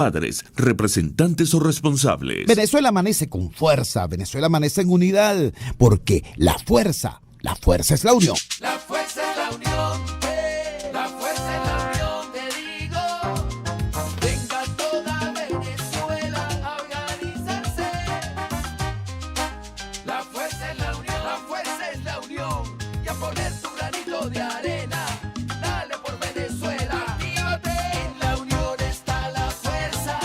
padres, representantes o responsables. Venezuela amanece con fuerza, Venezuela amanece en unidad, porque la fuerza es la unión. La fuerza es la unión, la fuerza es la unión, te digo. Venga toda Venezuela a organizarse. La fuerza es la unión, la fuerza es la unión. Y a poner tu granito de arena, dale por Venezuela. Actívate, en la unión está la fuerza.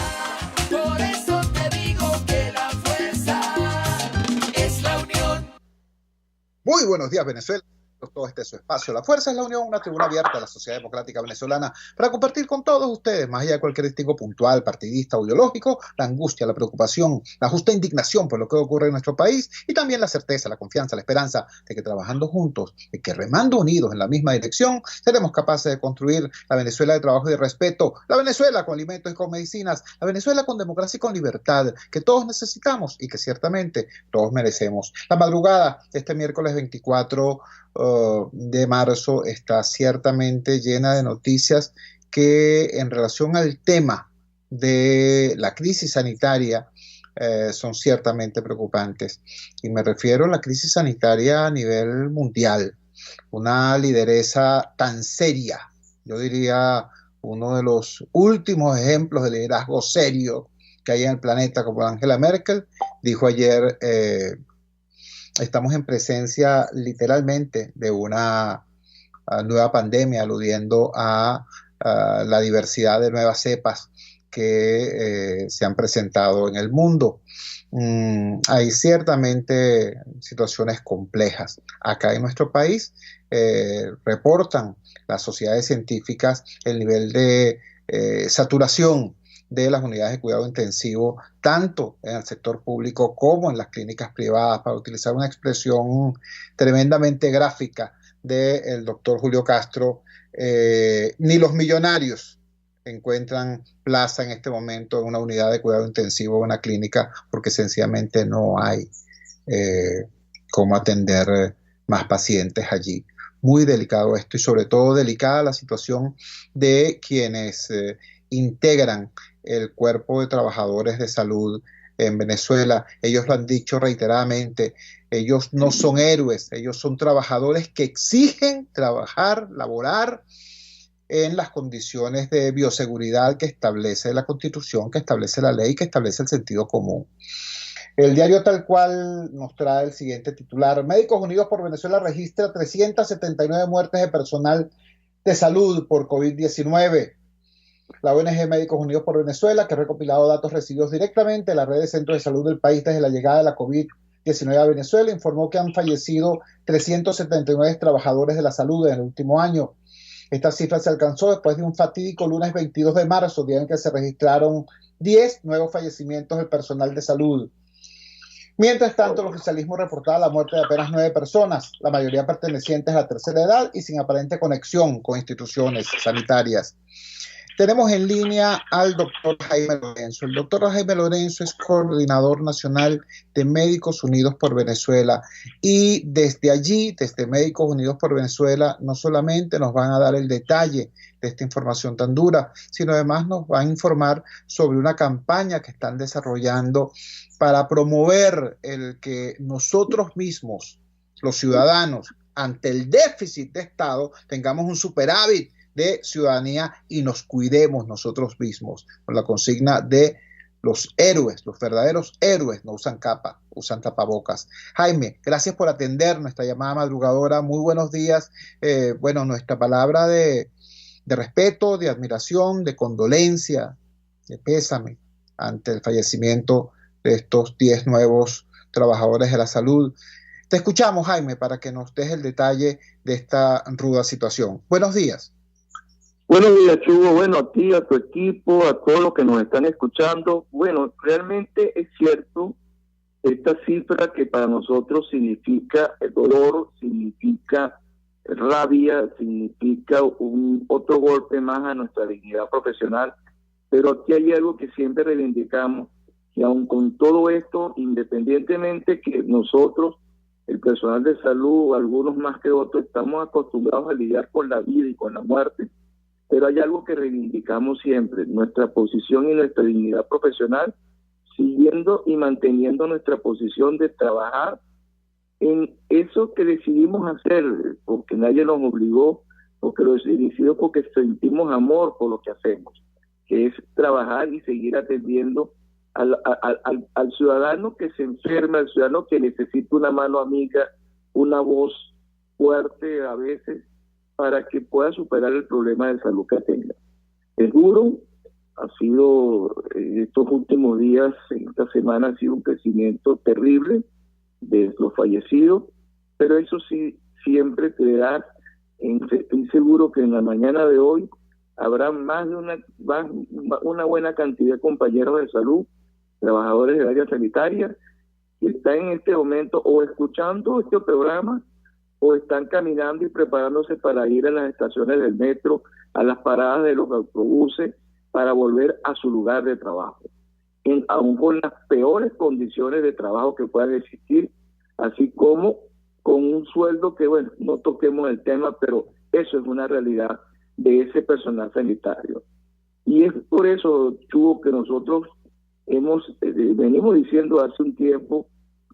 Por eso te digo que la fuerza es la unión. Muy buenos días, Venezuela. Todo este es su espacio. La Fuerza es la Unión, una tribuna abierta a la sociedad democrática venezolana para compartir con todos ustedes, más allá de cualquier distingo puntual, partidista o ideológico, la angustia, la preocupación, la justa indignación por lo que ocurre en nuestro país y también la certeza, la confianza, la esperanza de que trabajando juntos, de que remando unidos en la misma dirección, seremos capaces de construir la Venezuela de trabajo y de respeto, la Venezuela con alimentos y con medicinas, la Venezuela con democracia y con libertad, que todos necesitamos y que ciertamente todos merecemos. La madrugada de este miércoles 24 de marzo está ciertamente llena de noticias que en relación al tema de la crisis sanitaria son ciertamente preocupantes. Y me refiero a la crisis sanitaria a nivel mundial. Una lideresa tan seria, yo diría uno de los últimos ejemplos de liderazgo serio que hay en el planeta, como Angela Merkel, dijo ayer estamos en presencia literalmente de una nueva pandemia, aludiendo a la diversidad de nuevas cepas que se han presentado en el mundo. Hay ciertamente situaciones complejas. Acá en nuestro país reportan las sociedades científicas el nivel de saturación de las unidades de cuidado intensivo, tanto en el sector público como en las clínicas privadas, para utilizar una expresión tremendamente gráfica del doctor Julio Castro. Ni los millonarios encuentran plaza en este momento en una unidad de cuidado intensivo o una clínica, porque sencillamente no hay cómo atender más pacientes allí. Muy delicado esto, y sobre todo delicada la situación de quienes integran el cuerpo de trabajadores de salud en Venezuela. Ellos lo han dicho reiteradamente, ellos no son héroes, ellos son trabajadores que exigen trabajar, laborar en las condiciones de bioseguridad que establece la Constitución, que establece la ley, que establece el sentido común. El diario Tal Cual nos trae el siguiente titular: Médicos Unidos por Venezuela registra 379 muertes de personal de salud por COVID-19. La ONG Médicos Unidos por Venezuela, que ha recopilado datos recibidos directamente de la red de centros de salud del país desde la llegada de la COVID-19 a Venezuela, informó que han fallecido 379 trabajadores de la salud en el último año. Esta cifra se alcanzó después de un fatídico lunes 22 de marzo, día en que se registraron 10 nuevos fallecimientos del personal de salud. Mientras tanto, el oficialismo reportaba la muerte de apenas 9 personas, la mayoría pertenecientes a la tercera edad y sin aparente conexión con instituciones sanitarias. Tenemos en línea al doctor Jaime Lorenzo. El doctor Jaime Lorenzo es coordinador nacional de Médicos Unidos por Venezuela, y desde allí, desde Médicos Unidos por Venezuela, no solamente nos van a dar el detalle de esta información tan dura, sino además nos van a informar sobre una campaña que están desarrollando para promover el que nosotros mismos, los ciudadanos, ante el déficit de Estado, tengamos un superávit de ciudadanía y nos cuidemos nosotros mismos, con la consigna de los héroes, los verdaderos héroes no usan capa, usan tapabocas. Jaime, gracias por atender nuestra llamada madrugadora. Muy buenos días. Nuestra palabra de respeto, de admiración, de condolencia, de pésame ante el fallecimiento de estos 10 nuevos trabajadores de la salud. Te escuchamos, Jaime, para que nos des el detalle de esta ruda situación. Buenos días. Buenos días, Chugo. Bueno, a ti, a tu equipo, a todos los que nos están escuchando. Bueno, realmente es cierto, esta cifra que para nosotros significa dolor, significa rabia, significa otro golpe más a nuestra dignidad profesional, pero aquí hay algo que siempre reivindicamos, que aun con todo esto, independientemente que nosotros, el personal de salud, algunos más que otros, estamos acostumbrados a lidiar con la vida y con la muerte, pero hay algo que reivindicamos siempre, nuestra posición y nuestra dignidad profesional, siguiendo y manteniendo nuestra posición de trabajar en eso que decidimos hacer, porque nadie nos obligó, porque lo decidimos porque sentimos amor por lo que hacemos, que es trabajar y seguir atendiendo al ciudadano que se enferma, al ciudadano que necesita una mano amiga, una voz fuerte a veces, para que pueda superar el problema de salud que tenga. Es duro, ha sido, estos últimos días, esta semana ha sido un crecimiento terrible de los fallecidos, pero eso sí, siempre creerá, estoy seguro que en la mañana de hoy habrá más de una buena cantidad de compañeros de salud, trabajadores del área sanitaria, que están en este momento o escuchando este programa o están caminando y preparándose para ir a las estaciones del metro, a las paradas de los autobuses, para volver a su lugar de trabajo, aún con las peores condiciones de trabajo que puedan existir, así como con un sueldo que, bueno, no toquemos el tema, pero eso es una realidad de ese personal sanitario. Y es por eso, Chugo, que nosotros venimos diciendo hace un tiempo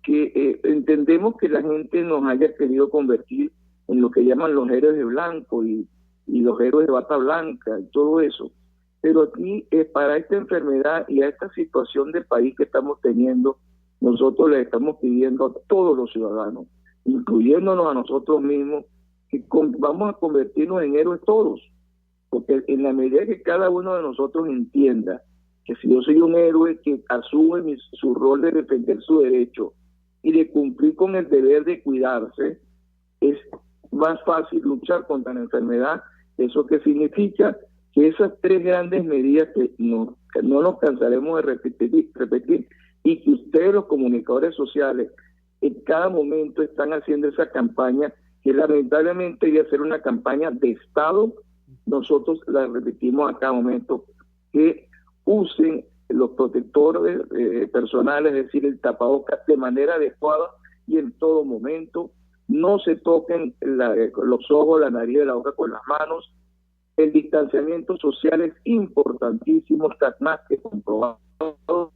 que entendemos que la gente nos haya querido convertir en lo que llaman los héroes de blanco y los héroes de bata blanca y todo eso. Pero aquí, para esta enfermedad y a esta situación de país que estamos teniendo, nosotros le estamos pidiendo a todos los ciudadanos, incluyéndonos a nosotros mismos, que vamos a convertirnos en héroes todos. Porque en la medida que cada uno de nosotros entienda que si yo soy un héroe que asume su rol de defender su derecho y de cumplir con el deber de cuidarse, es más fácil luchar contra la enfermedad. ¿Eso qué significa? Que esas tres grandes medidas que no nos cansaremos de repetir y que ustedes, los comunicadores sociales, en cada momento están haciendo esa campaña, que lamentablemente debe ser una campaña de Estado, nosotros la repetimos a cada momento, que usen los protectores personales, es decir, el tapabocas de manera adecuada y en todo momento, no se toquen los ojos, la nariz y la boca con las manos. El distanciamiento social es importantísimo, está más que comprobado,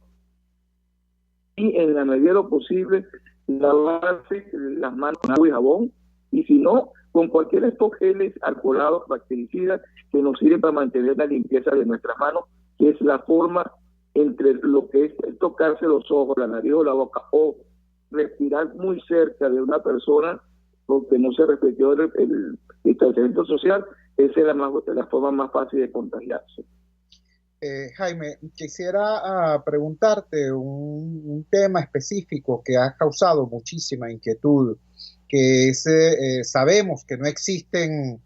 y en la medida de lo posible lavarse las manos con agua y jabón, y si no, con cualquier estos geles alcoholados, bactericidas, que nos sirven para mantener la limpieza de nuestras manos, que es la forma entre lo que es tocarse los ojos, la nariz o la boca, o respirar muy cerca de una persona porque no se respetó el distanciamiento social. Esa es la forma más fácil de contagiarse. Jaime, quisiera preguntarte un tema específico que ha causado muchísima inquietud, que es, sabemos que no existen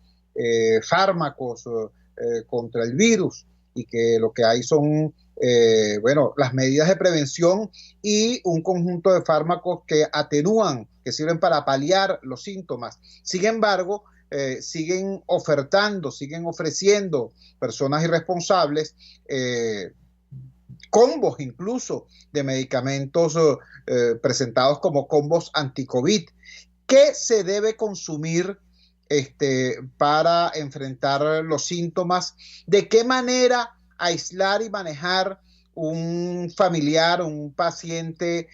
fármacos contra el virus y que lo que hay son las medidas de prevención y un conjunto de fármacos que atenúan, que sirven para paliar los síntomas. Sin embargo, siguen ofreciendo personas irresponsables combos incluso de medicamentos presentados como combos anti-COVID. ¿Qué se debe consumir para enfrentar los síntomas? ¿De qué manera aislar y manejar un familiar, un paciente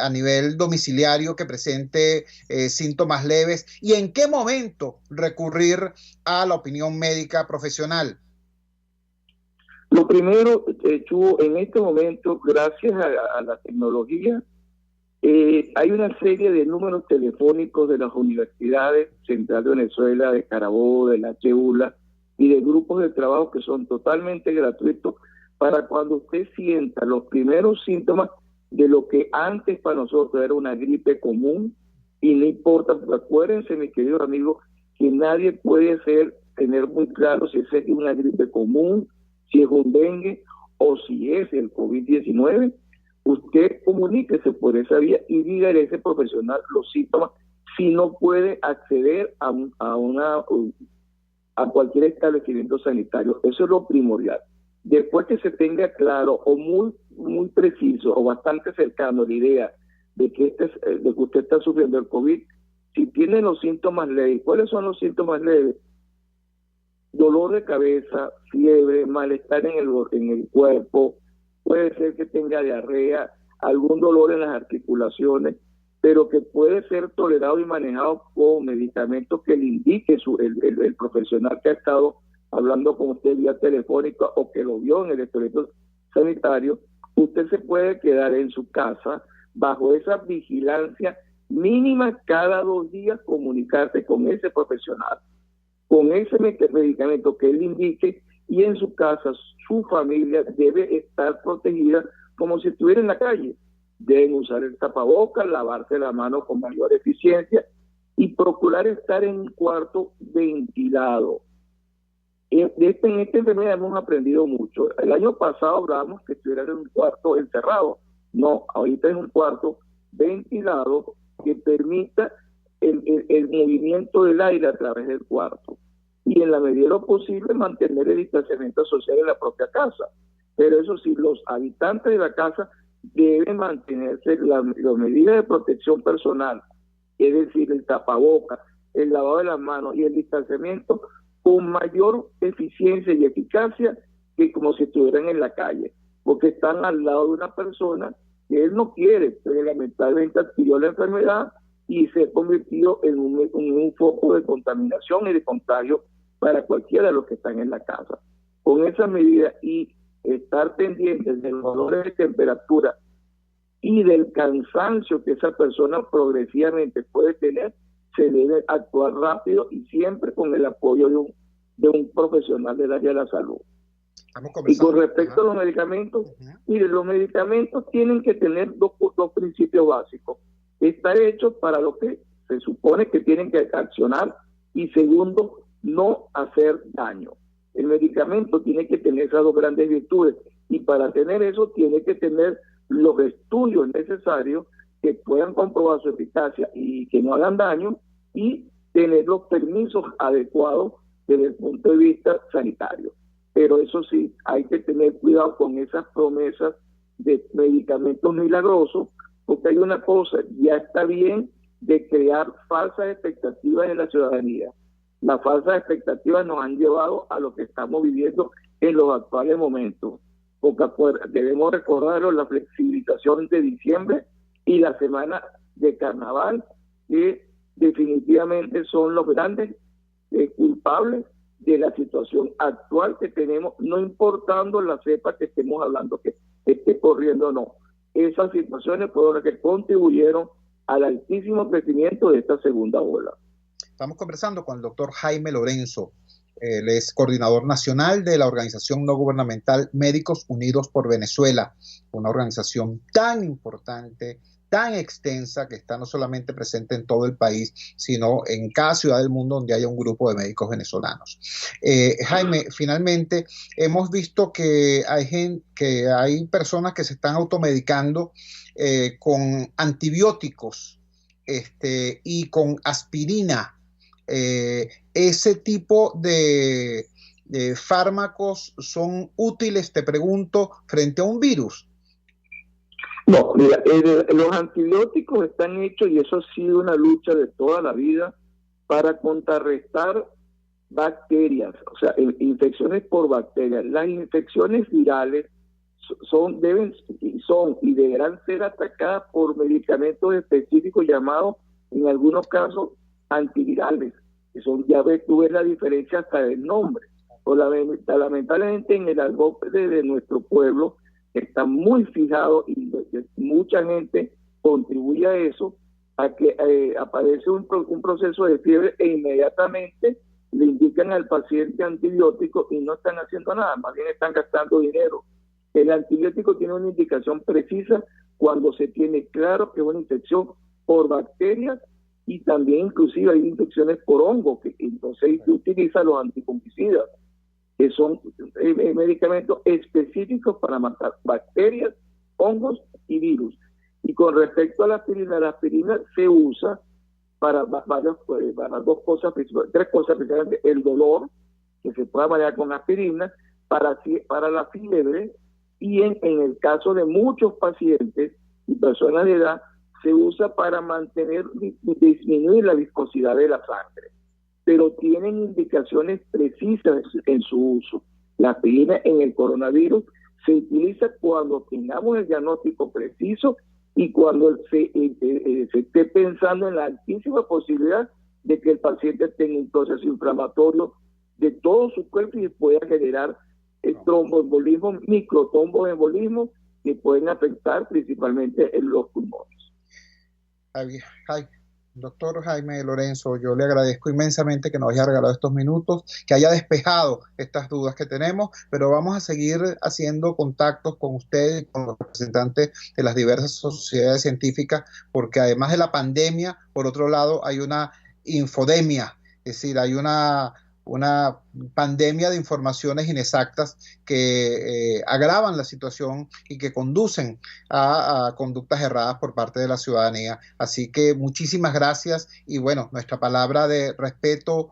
a nivel domiciliario que presente síntomas leves? ¿Y en qué momento recurrir a la opinión médica profesional? Lo primero, Chugo, en este momento, gracias a la tecnología, hay una serie de números telefónicos de las universidades Central de Venezuela, de Carabobo, de la HULA y de grupos de trabajo que son totalmente gratuitos para cuando usted sienta los primeros síntomas de lo que antes para nosotros era una gripe común. Y no importa, acuérdense, mis queridos amigos, que nadie puede tener muy claro si es una gripe común, si es un dengue o si es el COVID-19. Usted comuníquese por esa vía y dígale a ese profesional los síntomas si no puede acceder a cualquier establecimiento sanitario. Eso es lo primordial. Después que se tenga claro o muy, muy preciso o bastante cercano la idea de que usted está sufriendo el COVID, si tiene los síntomas leves, ¿cuáles son los síntomas leves? dolor de cabeza, fiebre, malestar en el cuerpo, puede ser que tenga diarrea, algún dolor en las articulaciones, pero que puede ser tolerado y manejado con medicamentos que le indique el profesional que ha estado hablando con usted vía telefónica o que lo vio en el establecimiento sanitario. Usted se puede quedar en su casa bajo esa vigilancia mínima, cada 2 días comunicarse con ese profesional, con ese medicamento que él indique, y en su casa su familia debe estar protegida como si estuviera en la calle. Deben usar el tapabocas, lavarse la mano con mayor eficiencia y procurar estar en un cuarto ventilado. En esta enfermedad hemos aprendido mucho. El año pasado hablábamos que estuviera en un cuarto encerrado. No, ahorita es un cuarto ventilado que permita el movimiento del aire a través del cuarto. Y en la medida de lo posible mantener el distanciamiento social en la propia casa. Pero eso sí, los habitantes de la casa deben mantenerse las medidas de protección personal, es decir, el tapabocas, el lavado de las manos y el distanciamiento con mayor eficiencia y eficacia que como si estuvieran en la calle, porque están al lado de una persona que él no quiere, pero lamentablemente adquirió la enfermedad y se ha convertido en un foco de contaminación y de contagio para cualquiera de los que están en la casa. Con esas medidas y estar pendientes de los valores de temperatura y del cansancio que esa persona progresivamente puede tener, se debe actuar rápido y siempre con el apoyo de un profesional del área de la salud. Y con respecto a los medicamentos, mire, los medicamentos tienen que tener dos principios básicos. Está hecho para lo que se supone que tienen que accionar, y segundo, no hacer daño. El medicamento tiene que tener esas dos grandes virtudes, y para tener eso tiene que tener los estudios necesarios que puedan comprobar su eficacia y que no hagan daño, y tener los permisos adecuados desde el punto de vista sanitario. Pero eso sí, hay que tener cuidado con esas promesas de medicamentos milagrosos, porque hay una cosa: ya está bien de crear falsas expectativas en la ciudadanía. Las falsas expectativas nos han llevado a lo que estamos viviendo en los actuales momentos. Porque debemos recordarlo, la flexibilización de diciembre y la semana de carnaval, que definitivamente son los grandes culpables de la situación actual que tenemos, no importando la cepa que estemos hablando, que esté corriendo o no. Esas situaciones fueron las que contribuyeron al altísimo crecimiento de esta segunda ola. Estamos conversando con el doctor Jaime Lorenzo. Él es coordinador nacional de la organización no gubernamental Médicos Unidos por Venezuela, una organización tan importante, tan extensa, que está no solamente presente en todo el país, sino en cada ciudad del mundo donde haya un grupo de médicos venezolanos. Jaime, finalmente hemos visto que hay personas que se están automedicando con antibióticos y con aspirina. Ese tipo de fármacos son útiles, te pregunto, frente a un virus. No, mira, los antibióticos están hechos, y eso ha sido una lucha de toda la vida, para contrarrestar bacterias, o sea, infecciones por bacterias. Las infecciones virales deben y deberán ser atacadas por medicamentos específicos llamados, en algunos casos, antivirales. Ya ves, tú ves la diferencia hasta del nombre. Lamentablemente en el argot de nuestro pueblo está muy fijado, y mucha gente contribuye a eso, a que aparece un proceso de fiebre e inmediatamente le indican al paciente antibiótico y no están haciendo nada, más bien están gastando dinero. El antibiótico tiene una indicación precisa cuando se tiene claro que es una infección por bacterias, y también inclusive hay infecciones por hongo, que entonces se utiliza los antifungicidas, que son medicamentos específicos para matar bacterias, hongos y virus. Y con respecto a la aspirina se usa para dos cosas, tres cosas principalmente: el dolor, que se puede manejar con aspirina, para la fiebre, y en el caso de muchos pacientes y personas de edad, se usa para disminuir la viscosidad de la sangre. pero tienen indicaciones precisas en su uso. La aspirina en el coronavirus se utiliza cuando tengamos el diagnóstico preciso y cuando se esté pensando en la altísima posibilidad de que el paciente tenga un proceso inflamatorio de todo su cuerpo y pueda generar tromboembolismo, microtromboembolismo que pueden afectar principalmente en los pulmones. Doctor Jaime Lorenzo, yo le agradezco inmensamente que nos haya regalado estos minutos, que haya despejado estas dudas que tenemos, pero vamos a seguir haciendo contactos con usted y con los representantes de las diversas sociedades científicas, porque además de la pandemia, por otro lado, hay una infodemia, es decir, hay una pandemia de informaciones inexactas que agravan la situación y que conducen a conductas erradas por parte de la ciudadanía. Así que muchísimas gracias y bueno, nuestra palabra de respeto,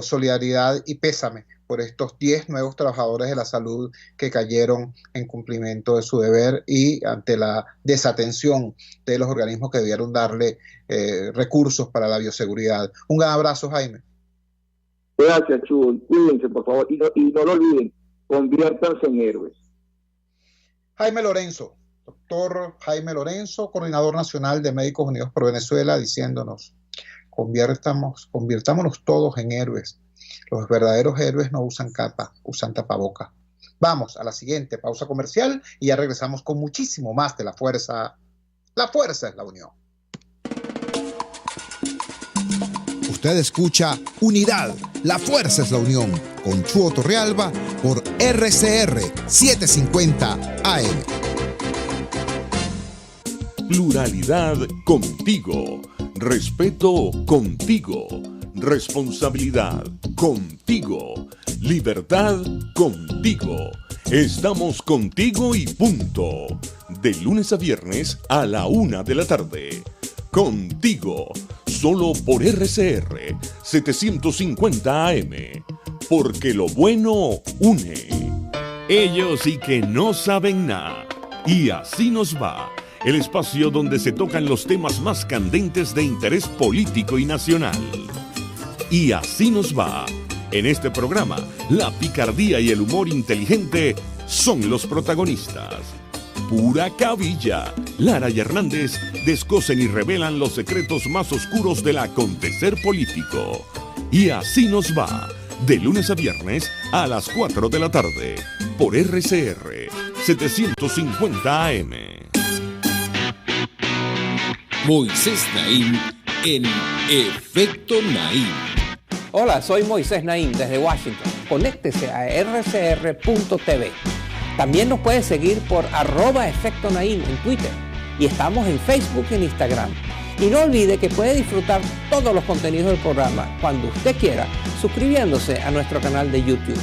solidaridad y pésame por estos 10 nuevos trabajadores de la salud que cayeron en cumplimiento de su deber y ante la desatención de los organismos que debieron darle recursos para la bioseguridad. Un gran abrazo, Jaime. Gracias, Chuy. Cuídense, por favor. Y no lo olviden, conviértanse en héroes. Jaime Lorenzo, doctor Jaime Lorenzo, coordinador nacional de Médicos Unidos por Venezuela, diciéndonos, convirtámonos todos en héroes. Los verdaderos héroes no usan capa, usan tapaboca. Vamos a la siguiente pausa comercial y ya regresamos con muchísimo más de La Fuerza. La fuerza es la unión. Usted escucha Unidad, la fuerza es la unión, con Chuo Torrealba por RCR 750 AM. Pluralidad contigo. Respeto contigo. Responsabilidad contigo. Libertad contigo. Estamos contigo y punto. De lunes a viernes a la 1 de la tarde. Contigo. Solo por RCR 750 AM. Porque lo bueno une. Ellos y que no saben nada. Y así nos va. El espacio donde se tocan los temas más candentes de interés político y nacional. Y así nos va. En este programa, la picardía y el humor inteligente son los protagonistas. Pura cabilla. Lara y Hernández descosen y revelan los secretos más oscuros del acontecer político. Y así nos va. De lunes a viernes a las 4 de la tarde. Por RCR 750 AM. Moisés Naim en Efecto Naim. Hola, soy Moisés Naim desde Washington. Conéctese a rcr.tv. También nos puede seguir por @Efecto Naim en Twitter. Y estamos en Facebook y en Instagram. Y no olvide que puede disfrutar todos los contenidos del programa cuando usted quiera, suscribiéndose a nuestro canal de YouTube.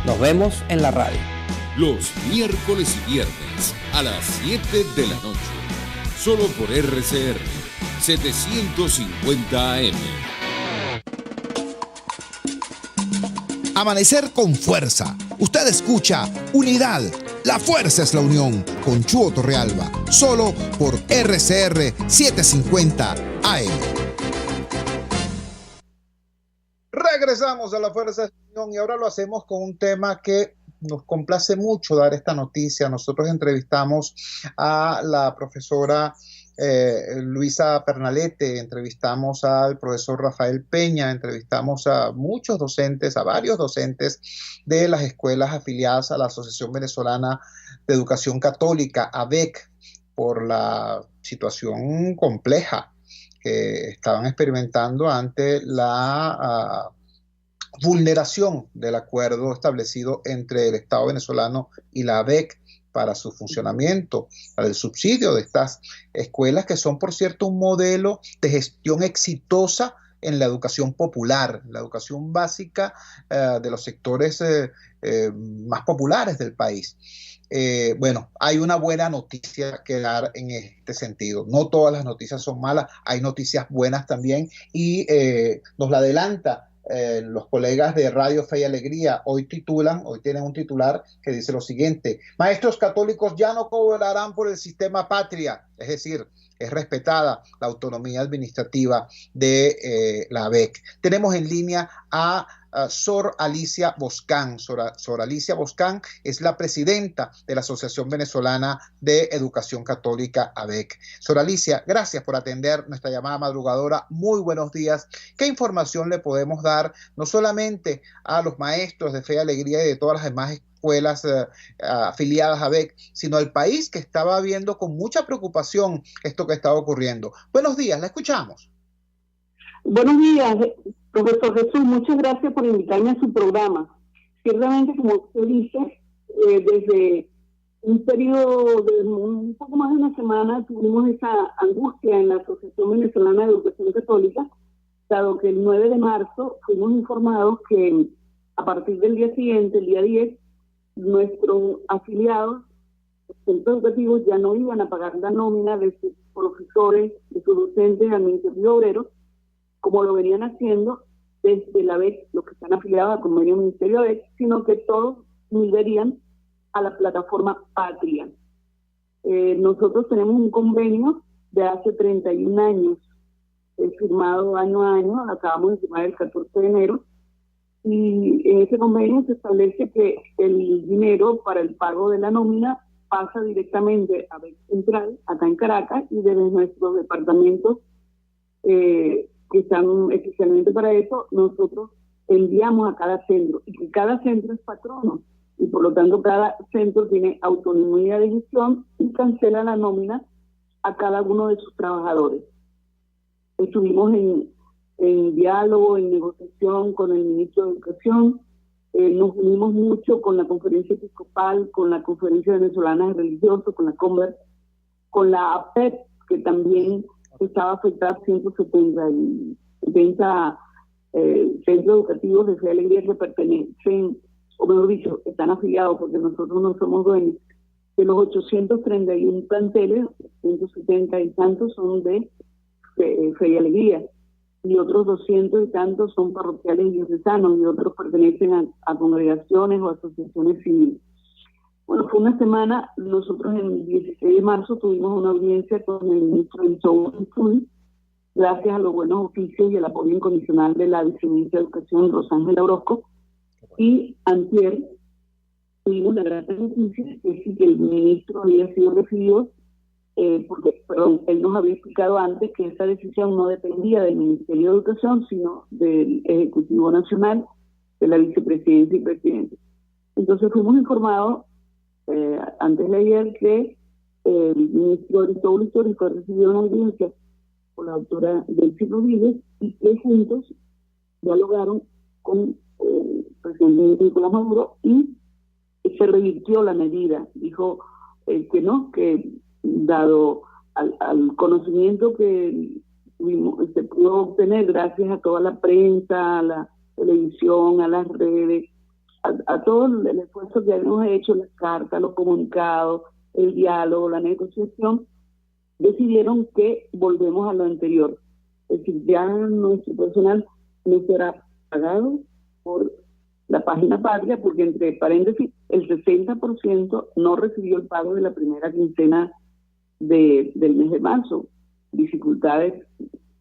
Nos vemos en la radio. Los miércoles y viernes a las 7 de la noche. Solo por RCR 750 AM. Amanecer con fuerza. Usted escucha Unidad, la fuerza es la unión, con Chuo Torrealba. Solo por RCR 750 AM. Regresamos a La Fuerza de la Unión y ahora lo hacemos con un tema que nos complace mucho dar esta noticia. Nosotros entrevistamos a la profesora Luisa Pernalete, entrevistamos al profesor Rafael Peña, entrevistamos a muchos docentes, a varios docentes de las escuelas afiliadas a la Asociación Venezolana de Educación Católica, AVEC, por la situación compleja que estaban experimentando ante la vulneración del acuerdo establecido entre el Estado venezolano y la AVEC para su funcionamiento, para el subsidio de estas escuelas que son, por cierto, un modelo de gestión exitosa en la educación popular, la educación básica de los sectores más populares del país. Bueno, hay una buena noticia que dar en este sentido. No todas las noticias son malas, hay noticias buenas también y nos la adelanta los colegas de Radio Fe y Alegría hoy tienen un titular que dice lo siguiente: maestros católicos ya no cobrarán por el sistema Patria, es decir, es respetada la autonomía administrativa de la ABEC. Tenemos en línea a Sor Alicia Boscán. Sor Alicia Boscán es la presidenta de la Asociación Venezolana de Educación Católica ABEC. Sor Alicia, gracias por atender nuestra llamada madrugadora. Muy buenos días. ¿Qué información le podemos dar no solamente a los maestros de Fe y Alegría y de todas las demás escuelas afiliadas a ABEC, sino al país que estaba viendo con mucha preocupación esto que estaba ocurriendo? Buenos días, la escuchamos. Buenos días, profesor Jesús, muchas gracias por invitarme a su programa. Ciertamente, como usted dice, desde un periodo de un poco más de una semana tuvimos esa angustia en la Asociación Venezolana de Educación Católica, dado que el 9 de marzo fuimos informados que a partir del día siguiente, el día 10, nuestros afiliados, los centros educativos, ya no iban a pagar la nómina de sus profesores, de sus docentes administrativos obreros, como lo venían haciendo desde la ABEC, los que están afiliados al convenio Ministerio ABEC, sino que todos migrarían a la plataforma Patria. Nosotros tenemos un convenio de hace 31 años, firmado año a año, acabamos de firmar el 14 de enero, y en ese convenio se establece que el dinero para el pago de la nómina pasa directamente a ABEC Central, acá en Caracas, y desde nuestros departamentos que están especialmente para eso, nosotros enviamos a cada centro, y que cada centro es patrono, y por lo tanto cada centro tiene autonomía de gestión y cancela la nómina a cada uno de sus trabajadores. Estuvimos en diálogo, en negociación con el ministro de Educación, nos unimos mucho con la Conferencia Episcopal, con la Conferencia Venezolana de Religiosos, con la CONVER, con la APEP, que también estaba afectada 170 centros educativos de Fe y Alegría que pertenecen, o mejor dicho, están afiliados, porque nosotros no somos dueños. De los 831 planteles, 170 y tantos son de Fe y Alegría, y otros 200 y tantos son parroquiales y diocesanos, y otros pertenecen a congregaciones o asociaciones civiles. Bueno, fue una semana. Nosotros el 16 de marzo tuvimos una audiencia con el ministro del Soul, gracias a los buenos oficios y el apoyo incondicional de la viceministra de Educación, Rosángela Orozco, y antier tuvimos la gran noticia que sí, que el ministro había sido recibido, porque, él nos había explicado antes que esa decisión no dependía del Ministerio de Educación, sino del Ejecutivo Nacional, de la vicepresidencia y presidente. Entonces fuimos informados antes de ayer que el ministro Aristóbulo fue recibido una audiencia por la doctora Delcy Rodríguez, y que juntos dialogaron con el presidente Nicolás Maduro, y se revirtió la medida. Dijo que no, que dado al conocimiento que se pudo obtener gracias a toda la prensa, a la televisión, a las redes, a todo el esfuerzo que hemos hecho, las cartas, los comunicados, el diálogo, la negociación, decidieron que volvemos a lo anterior. Es decir, ya nuestro personal no será pagado por la página Patria, porque entre paréntesis, el 60% no recibió el pago de la primera quincena del mes de marzo. Dificultades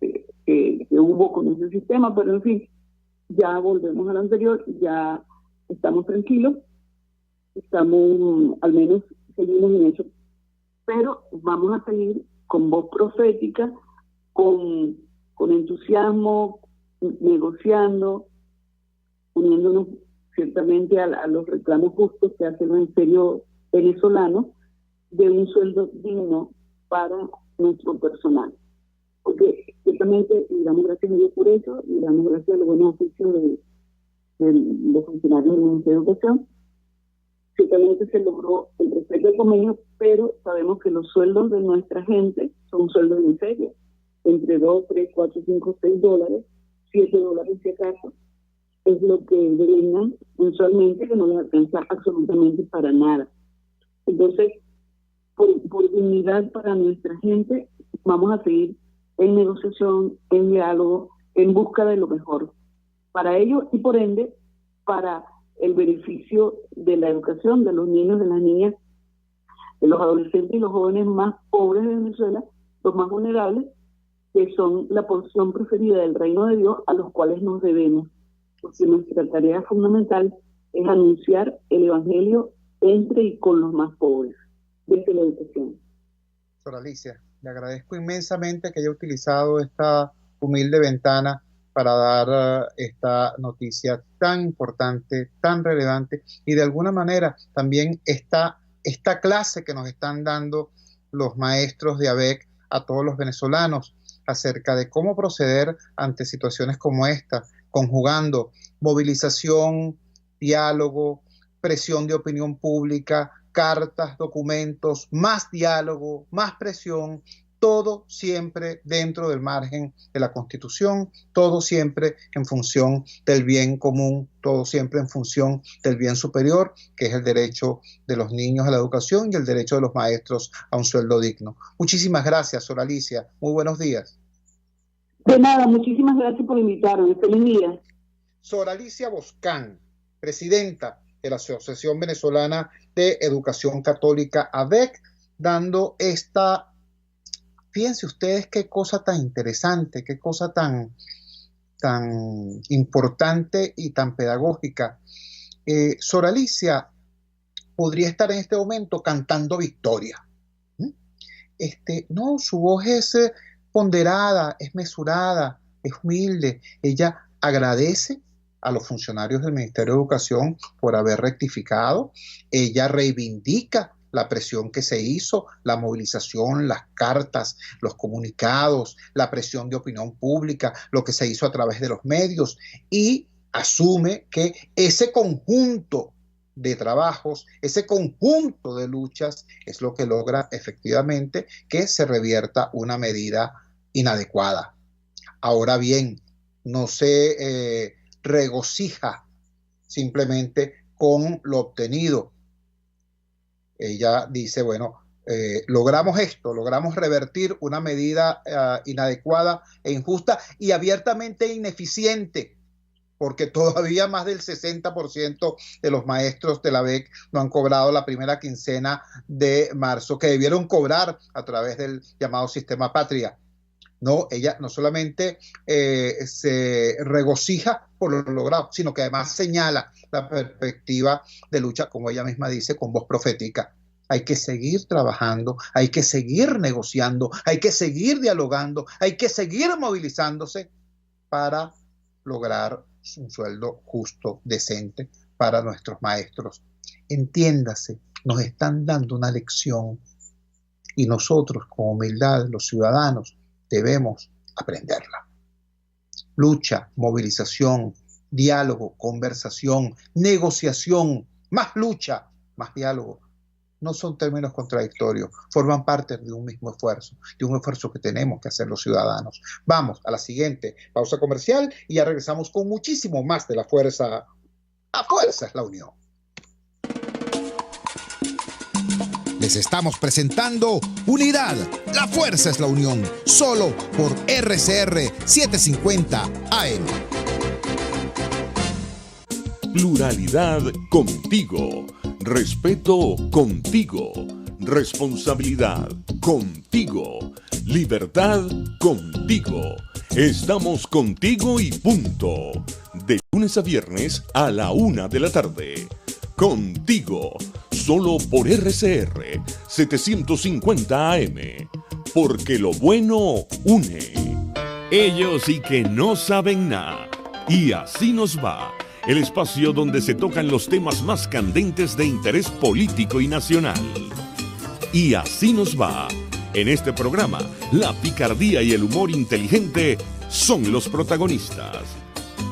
que hubo con ese sistema, pero en fin, ya volvemos a lo anterior, ya estamos tranquilos, al menos seguimos en eso, pero vamos a seguir con voz profética, con entusiasmo, negociando, uniéndonos ciertamente a los reclamos justos que hace el Ministerio venezolano de un sueldo digno para nuestro personal. Porque ciertamente le damos gracias a Dios por eso, y le damos gracias a los buenos oficios de los funcionarios del Ministerio de Educación. Ciertamente se logró el respeto del convenio, pero sabemos que los sueldos de nuestra gente son sueldos de miseria, entre 2, 3, 4, 5, 6 dólares, 7 dólares si acaso, es lo que brindan mensualmente, que no les alcanza absolutamente para nada. Entonces, por dignidad para nuestra gente, vamos a seguir en negociación, en diálogo, en busca de lo mejor. para ellos y por ende para el beneficio de la educación de los niños, de las niñas, de los adolescentes y los jóvenes más pobres de Venezuela, los más vulnerables, que son la porción preferida del reino de Dios, a los cuales nos debemos, porque nuestra tarea fundamental es anunciar el evangelio entre y con los más pobres, desde la educación. Sor Alicia, le agradezco inmensamente que haya utilizado esta humilde ventana para dar esta noticia tan importante, tan relevante, y de alguna manera también esta clase que nos están dando los maestros de ABEC a todos los venezolanos acerca de cómo proceder ante situaciones como esta, conjugando movilización, diálogo, presión de opinión pública, cartas, documentos, más diálogo, más presión, todo siempre dentro del margen de la Constitución, todo siempre en función del bien común, todo siempre en función del bien superior, que es el derecho de los niños a la educación y el derecho de los maestros a un sueldo digno. Muchísimas gracias, Sor Alicia. Muy buenos días. De nada, muchísimas gracias por invitarme. Feliz día. Sor Alicia Boscán, presidenta de la Asociación Venezolana de Educación Católica, ABEC, dando esta... Fíjense ustedes qué cosa tan interesante, qué cosa tan importante y tan pedagógica. Sor Alicia podría estar en este momento cantando victoria. No, su voz es ponderada, es mesurada, es humilde. Ella agradece a los funcionarios del Ministerio de Educación por haber rectificado. Ella reivindica la presión que se hizo, la movilización, las cartas, los comunicados, la presión de opinión pública, lo que se hizo a través de los medios, y asume que ese conjunto de trabajos, ese conjunto de luchas es lo que logra efectivamente que se revierta una medida inadecuada. Ahora bien, no se regocija simplemente con lo obtenido. Ella dice, bueno, logramos esto, logramos revertir una medida inadecuada e injusta y abiertamente ineficiente, porque todavía más del 60% de los maestros de la ABEC no han cobrado la primera quincena de marzo, que debieron cobrar a través del llamado Sistema Patria. No, ella no solamente se regocija por lo logrado, sino que además señala la perspectiva de lucha, como ella misma dice, con voz profética. Hay que seguir trabajando, hay que seguir negociando, hay que seguir dialogando, hay que seguir movilizándose para lograr un sueldo justo, decente para nuestros maestros. Entiéndase, nos están dando una lección y nosotros, con humildad, los ciudadanos, debemos aprenderla. Lucha, movilización, diálogo, conversación, negociación, más lucha, más diálogo. No son términos contradictorios, forman parte de un mismo esfuerzo, de un esfuerzo que tenemos que hacer los ciudadanos. Vamos a la siguiente pausa comercial y ya regresamos con muchísimo más de La Fuerza. La fuerza es la unión. Les estamos presentando Unidad, la fuerza es la unión, solo por RCR 750 AM. Pluralidad contigo. Respeto contigo. Responsabilidad contigo. Libertad contigo. Estamos contigo y punto. De lunes a viernes a la 1 de la tarde. Contigo. Solo por RCR 750 AM. Porque lo bueno une. Ellos sí que no saben nada. Y así nos va. El espacio donde se tocan los temas más candentes de interés político y nacional. Y así nos va. En este programa, la picardía y el humor inteligente son los protagonistas.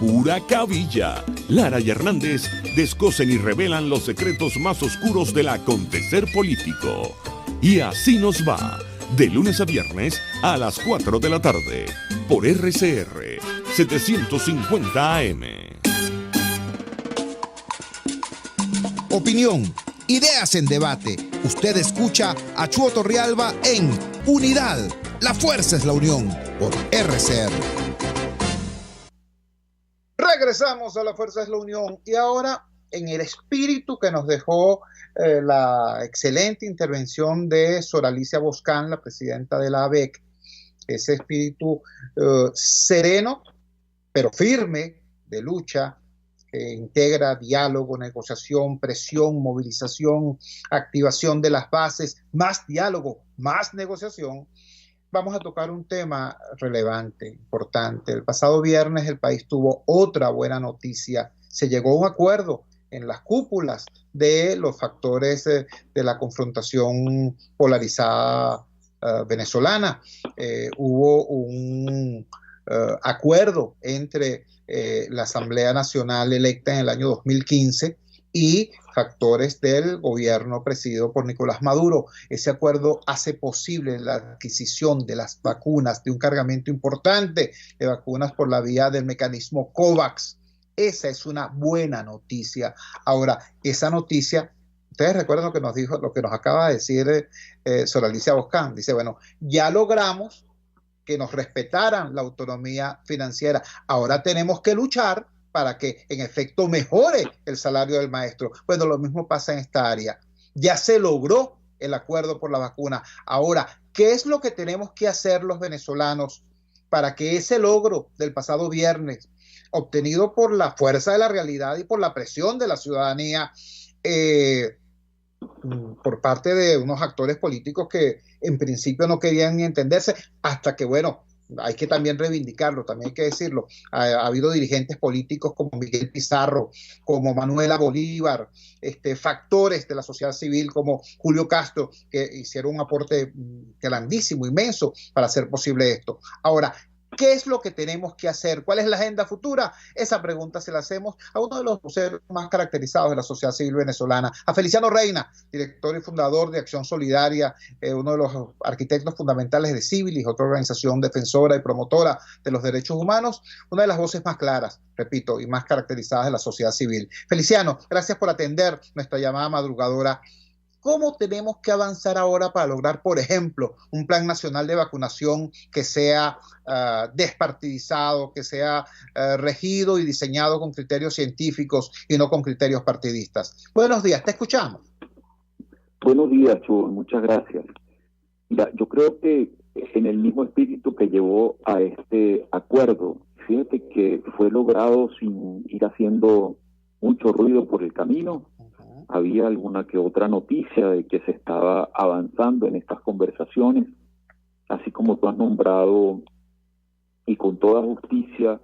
Pura cabilla. Lara y Hernández descosen y revelan los secretos más oscuros del acontecer político. Y así nos va. De lunes a viernes a las 4 de la tarde. Por RCR 750 AM. Opinión, ideas en debate. Usted escucha a Chuo Torrealba en Unidad, la fuerza es la unión, por RCR. Regresamos a La Fuerza es la Unión y ahora en el espíritu que nos dejó la excelente intervención de Sor Alicia Boscán, la presidenta de la ABEC, ese espíritu sereno pero firme de lucha que integra diálogo, negociación, presión, movilización, activación de las bases, más diálogo, más negociación. Vamos a tocar un tema relevante, importante. El pasado viernes el país tuvo otra buena noticia. Se llegó a un acuerdo en las cúpulas de los factores de la confrontación polarizada venezolana. Hubo un acuerdo entre la Asamblea Nacional electa en el año 2015 y factores del gobierno presidido por Nicolás Maduro. Ese acuerdo hace posible la adquisición de las vacunas, de un cargamento importante de vacunas por la vía del mecanismo COVAX. Esa es una buena noticia. Ahora, esa noticia, ustedes recuerdan lo que nos dijo, lo que nos acaba de decir Sor Alicia Boscán. Dice, bueno, ya logramos que nos respetaran la autonomía financiera. Ahora tenemos que luchar para que en efecto mejore el salario del maestro. Bueno, lo mismo pasa en esta área. Ya se logró el acuerdo por la vacuna. Ahora, ¿qué es lo que tenemos que hacer los venezolanos para que ese logro del pasado viernes, obtenido por la fuerza de la realidad y por la presión de la ciudadanía, por parte de unos actores políticos que en principio no querían ni entenderse, hasta que, bueno, hay que también reivindicarlo, también hay que decirlo, ha habido dirigentes políticos como Miguel Pizarro, como Manuela Bolívar, factores de la sociedad civil como Julio Castro, que hicieron un aporte grandísimo, inmenso, para hacer posible esto. Ahora, ¿qué es lo que tenemos que hacer? ¿Cuál es la agenda futura? Esa pregunta se la hacemos a uno de los voceros más caracterizados de la sociedad civil venezolana, a Feliciano Reina, director y fundador de Acción Solidaria, uno de los arquitectos fundamentales de Civilis, otra organización defensora y promotora de los derechos humanos, una de las voces más claras, repito, y más caracterizadas de la sociedad civil. Feliciano, gracias por atender nuestra llamada madrugadora. ¿Cómo tenemos que avanzar ahora para lograr, por ejemplo, un plan nacional de vacunación que sea despartidizado, que sea regido y diseñado con criterios científicos y no con criterios partidistas? Buenos días, te escuchamos. Buenos días, Chuy, muchas gracias. Mira, yo creo que en el mismo espíritu que llevó a este acuerdo, fíjate que fue logrado sin ir haciendo mucho ruido por el camino. Había alguna que otra noticia de que se estaba avanzando en estas conversaciones, así como tú has nombrado, y con toda justicia,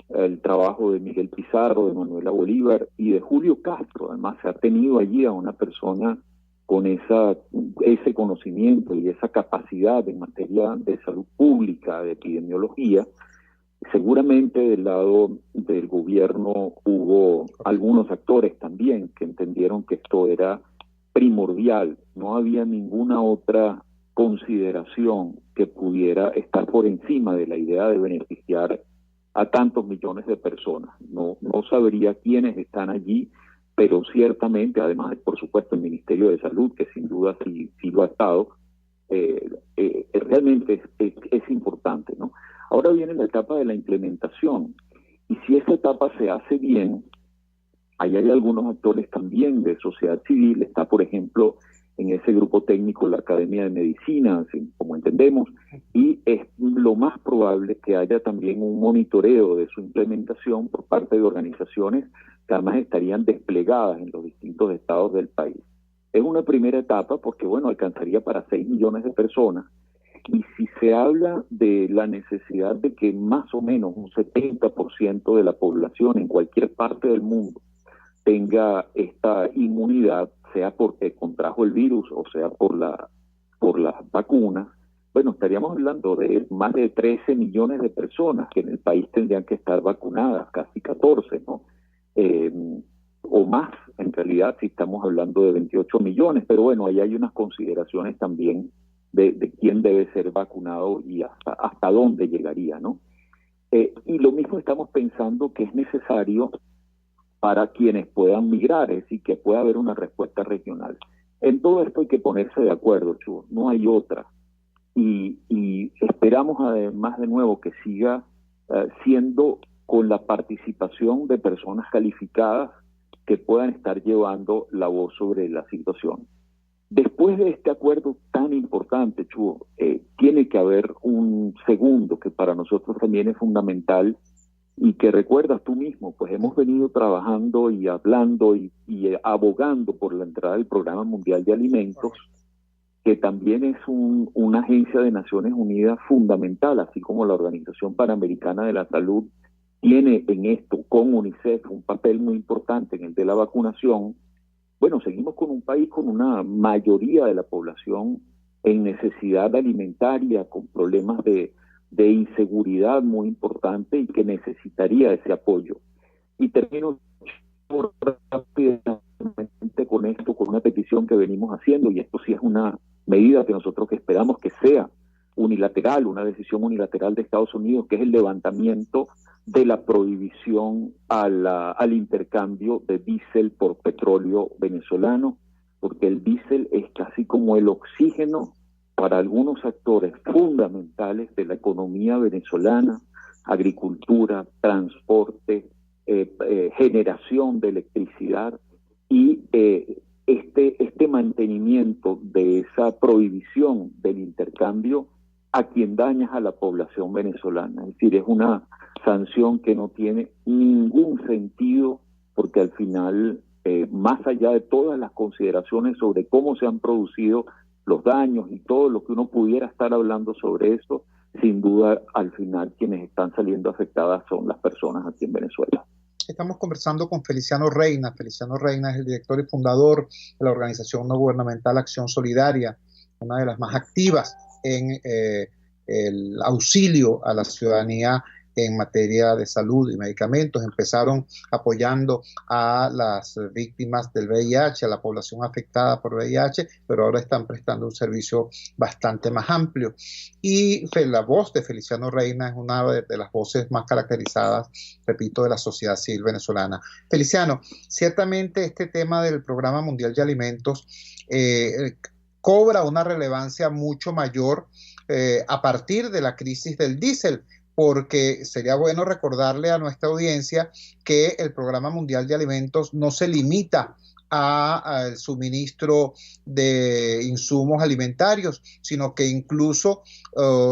el trabajo de Miguel Pizarro, de Manuela Bolívar y de Julio Castro. Además, se ha tenido allí a una persona con ese conocimiento y esa capacidad en materia de salud pública, de epidemiología. Seguramente del lado del gobierno hubo algunos actores también que entendieron que esto era primordial. No había ninguna otra consideración que pudiera estar por encima de la idea de beneficiar a tantos millones de personas. No sabría quiénes están allí, pero ciertamente, además, por supuesto, el Ministerio de Salud, que sin duda sí lo ha estado, realmente es importante, ¿no? Ahora viene la etapa de la implementación, y si esa etapa se hace bien, ahí hay algunos actores también de sociedad civil. Está, por ejemplo, en ese grupo técnico la Academia de Medicina, como entendemos, y es lo más probable que haya también un monitoreo de su implementación por parte de organizaciones que además estarían desplegadas en los distintos estados del país. Es una primera etapa porque, bueno, alcanzaría para 6 millones de personas. Y si se habla de la necesidad de que más o menos un 70% de la población en cualquier parte del mundo tenga esta inmunidad, sea porque contrajo el virus o sea por las vacunas, bueno, estaríamos hablando de más de 13 millones de personas que en el país tendrían que estar vacunadas, casi 14, ¿no? O más, en realidad, si estamos hablando de 28 millones, pero bueno, ahí hay unas consideraciones también de quién debe ser vacunado y hasta dónde llegaría, ¿no? Y lo mismo estamos pensando que es necesario para quienes puedan migrar, es decir, que pueda haber una respuesta regional. En todo esto hay que ponerse de acuerdo, Chu, no hay otra. Y esperamos además de nuevo que siga siendo con la participación de personas calificadas que puedan estar llevando la voz sobre la situación. Después de este acuerdo tan importante, Chuo, tiene que haber un segundo que para nosotros también es fundamental y que recuerdas tú mismo, pues hemos venido trabajando y hablando y abogando por la entrada del Programa Mundial de Alimentos, que también es una agencia de Naciones Unidas fundamental, así como la Organización Panamericana de la Salud tiene en esto con UNICEF un papel muy importante en el de la vacunación. Bueno, seguimos con un país con una mayoría de la población en necesidad alimentaria, con problemas de inseguridad muy importante y que necesitaría ese apoyo. Y termino rápidamente con esto, con una petición que venimos haciendo, y esto sí es una medida que nosotros esperamos que sea unilateral, una decisión unilateral de Estados Unidos, que es el levantamiento de la prohibición al intercambio de diésel por petróleo venezolano, porque el diésel es casi como el oxígeno para algunos actores fundamentales de la economía venezolana: agricultura, transporte, generación de electricidad, y este mantenimiento de esa prohibición del intercambio a quien dañas a la población venezolana. Es decir, es una sanción que no tiene ningún sentido, porque al final, más allá de todas las consideraciones sobre cómo se han producido los daños y todo lo que uno pudiera estar hablando sobre eso, sin duda al final quienes están saliendo afectadas son las personas aquí en Venezuela. Estamos conversando con Feliciano Reina. Feliciano Reina es el director y fundador de la organización no gubernamental Acción Solidaria, una de las más activas en el auxilio a la ciudadanía en materia de salud y medicamentos. Empezaron apoyando a las víctimas del VIH, a la población afectada por VIH, pero ahora están prestando un servicio bastante más amplio. Y la voz de Feliciano Reina es una de las voces más caracterizadas, repito, de la sociedad civil venezolana. Feliciano, ciertamente este tema del Programa Mundial de Alimentos cobra una relevancia mucho mayor a partir de la crisis del diésel, porque sería bueno recordarle a nuestra audiencia que el Programa Mundial de Alimentos no se limita al suministro de insumos alimentarios, sino que incluso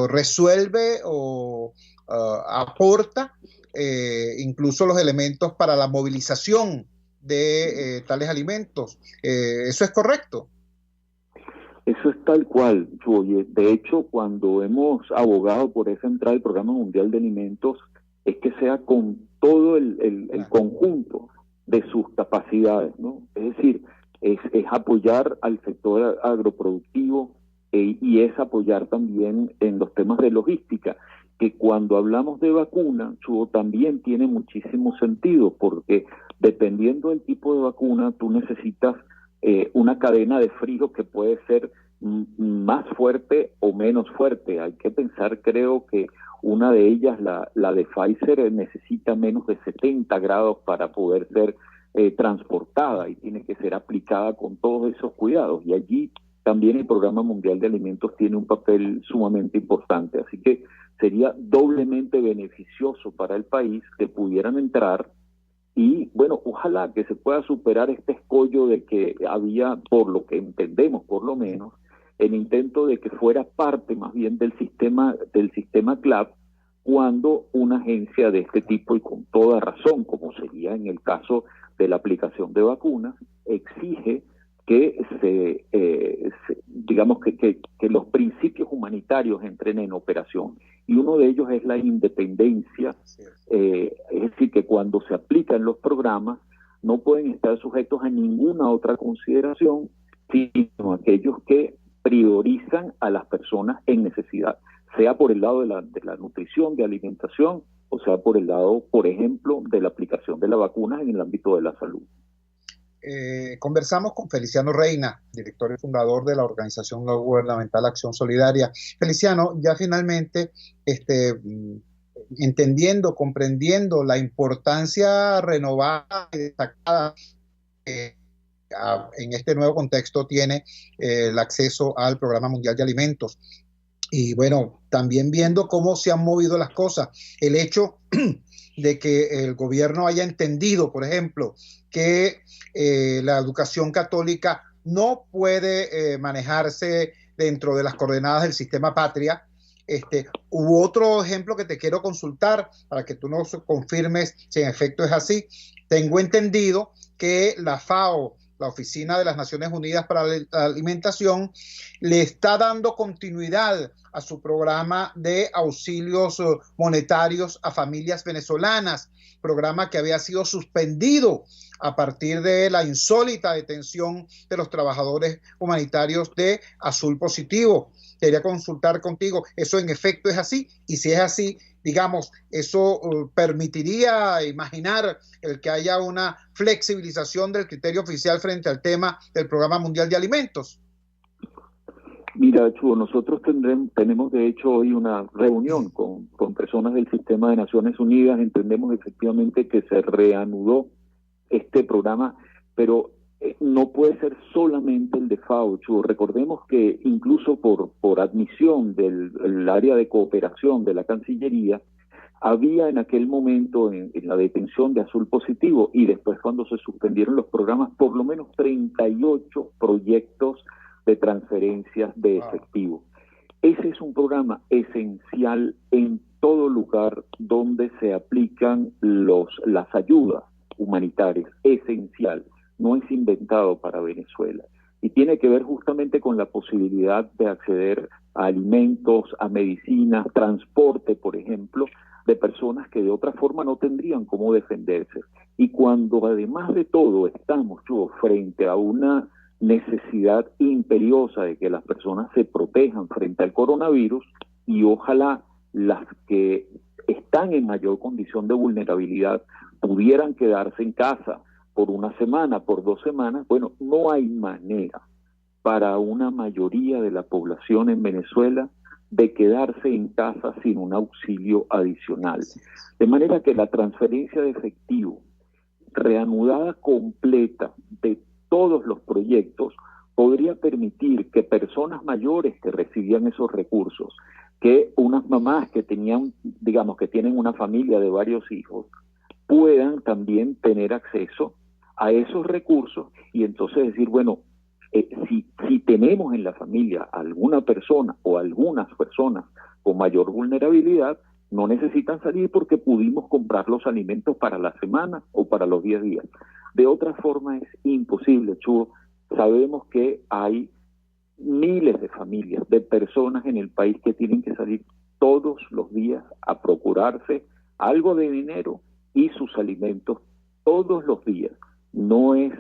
resuelve o aporta incluso los elementos para la movilización de tales alimentos. ¿Eso es correcto? Eso es tal cual, Oye. De hecho, cuando hemos abogado por esa entrada del Programa Mundial de Alimentos, es que sea con todo el conjunto de sus capacidades, ¿no? Es decir, es apoyar al sector agroproductivo y es apoyar también en los temas de logística, que cuando hablamos de vacuna, también tiene muchísimo sentido, porque dependiendo del tipo de vacuna, tú necesitas una cadena de frío que puede ser más fuerte o menos fuerte. Hay que pensar, creo que una de ellas, la de Pfizer, necesita menos de 70 grados para poder ser transportada y tiene que ser aplicada con todos esos cuidados. Y allí también el Programa Mundial de Alimentos tiene un papel sumamente importante. Así que sería doblemente beneficioso para el país que pudieran entrar. Y bueno, ojalá que se pueda superar este escollo de que había, por lo que entendemos por lo menos, el intento de que fuera parte más bien del sistema CLAP, cuando una agencia de este tipo, y con toda razón, como sería en el caso de la aplicación de vacunas, exige que digamos que los principios humanitarios entren en operación. Y uno de ellos es la independencia, es decir, que cuando se aplican los programas no pueden estar sujetos a ninguna otra consideración, sino aquellos que priorizan a las personas en necesidad, sea por el lado de la nutrición, de alimentación, o sea por el lado, por ejemplo, de la aplicación de la vacuna en el ámbito de la salud. Conversamos con Feliciano Reina, director y fundador de la organización no gubernamental Acción Solidaria. Feliciano, ya finalmente entendiendo, comprendiendo la importancia renovada y destacada en este nuevo contexto tiene el acceso al Programa Mundial de Alimentos. Y bueno, también viendo cómo se han movido las cosas, el hecho de que el gobierno haya entendido, por ejemplo, que la educación católica no puede manejarse dentro de las coordenadas del sistema patria. Hubo otro ejemplo que te quiero consultar para que tú nos confirmes si en efecto es así. Tengo entendido que la FAO, la Oficina de las Naciones Unidas para la Alimentación, le está dando continuidad a su programa de auxilios monetarios a familias venezolanas, programa que había sido suspendido a partir de la insólita detención de los trabajadores humanitarios de Azul Positivo. Quería consultar contigo, ¿eso en efecto es así? Y si es así, digamos, ¿eso permitiría imaginar el que haya una flexibilización del criterio oficial frente al tema del Programa Mundial de Alimentos? Mira, Chugo, nosotros tenemos de hecho hoy una reunión con personas del sistema de Naciones Unidas. Entendemos efectivamente que se reanudó este programa, pero no puede ser solamente el de FAO, Chugo. Recordemos que incluso por admisión del área de cooperación de la Cancillería, había en aquel momento en la detención de Azul Positivo y después cuando se suspendieron los programas, por lo menos 38 proyectos de transferencias de efectivo. Ese es un programa esencial en todo lugar donde se aplican las ayudas humanitarias, esencial, no es inventado para Venezuela y tiene que ver justamente con la posibilidad de acceder a alimentos, a medicinas, transporte, por ejemplo, de personas que de otra forma no tendrían cómo defenderse. Y cuando además de todo estamos frente a una necesidad imperiosa de que las personas se protejan frente al coronavirus y ojalá las que están en mayor condición de vulnerabilidad pudieran quedarse en casa por una semana, por 2 semanas, bueno, no hay manera para una mayoría de la población en Venezuela de quedarse en casa sin un auxilio adicional. De manera que la transferencia de efectivo reanudada completa de todos los proyectos podría permitir que personas mayores que recibían esos recursos, que unas mamás que tenían, digamos, que tienen una familia de varios hijos, puedan también tener acceso a esos recursos y entonces decir, bueno, si tenemos en la familia alguna persona o algunas personas con mayor vulnerabilidad, no necesitan salir porque pudimos comprar los alimentos para la semana o para los 10 días. De otra forma es imposible, Chugo. Sabemos que hay miles de familias, de personas en el país que tienen que salir todos los días a procurarse algo de dinero y sus alimentos todos los días. No es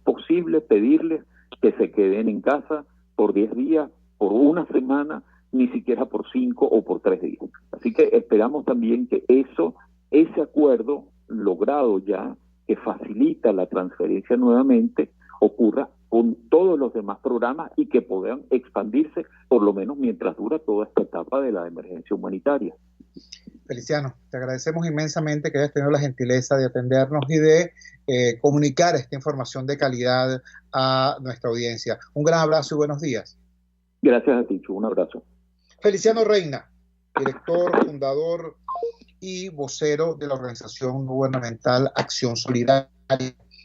posible pedirles que se queden en casa por 10 días, por una semana, ni siquiera por 5 o por 3 días. Así que esperamos también que ese acuerdo logrado ya, que facilita la transferencia nuevamente, ocurra con todos los demás programas y que puedan expandirse por lo menos mientras dura toda esta etapa de la emergencia humanitaria. Feliciano, te agradecemos inmensamente que hayas tenido la gentileza de atendernos y de comunicar esta información de calidad a nuestra audiencia. Un gran abrazo y buenos días. Gracias a ti, Chu, un abrazo. Feliciano Reina, director, fundador y vocero de la organización gubernamental Acción Solidaria,